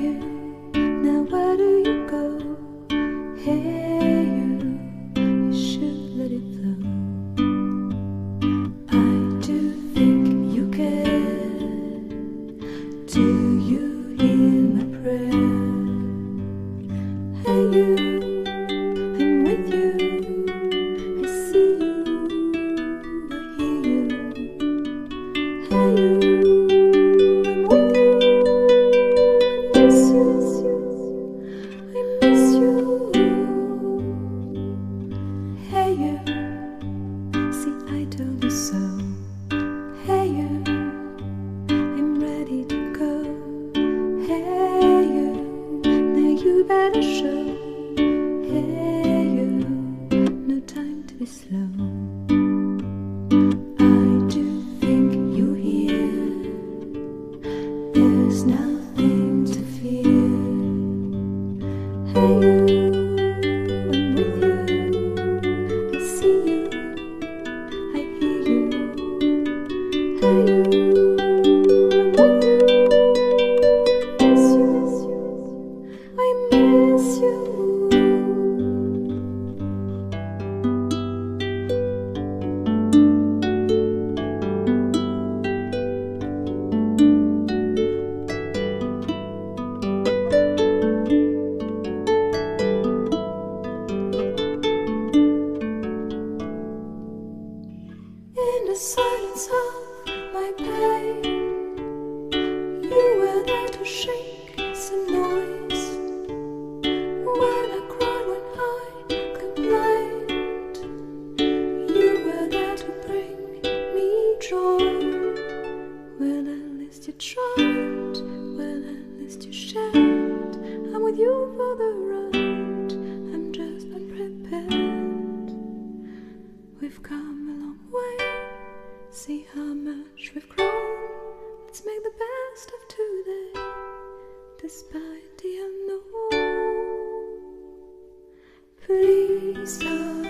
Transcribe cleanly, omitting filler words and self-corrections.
you, now where do you go? Hey you should let it flow. I do think you care. Do you hear my prayer? Hey you, I'm with you. I see you, I hear you. Hey you, I'm with you. I miss you, I miss you. Hey you, see I told you so. Hey you, I'm ready to go. Hey you, now you better show. Hey you, no time to be slow. I do think you hear. There's nothing to fear. Hey you, I'm with you. I see you, I hear you. Hey you, I'm with you. I miss you, I miss you. In the silence of my pain, you were there to shake some noise. When I cried, when I complained, you were there to bring me joy. Well, at least you tried, well, at least you shared. I'm with you for the ride, I'm just unprepared. We've come a long way, see how much we've grown. Let's make the best of today, despite the unknown. Please don't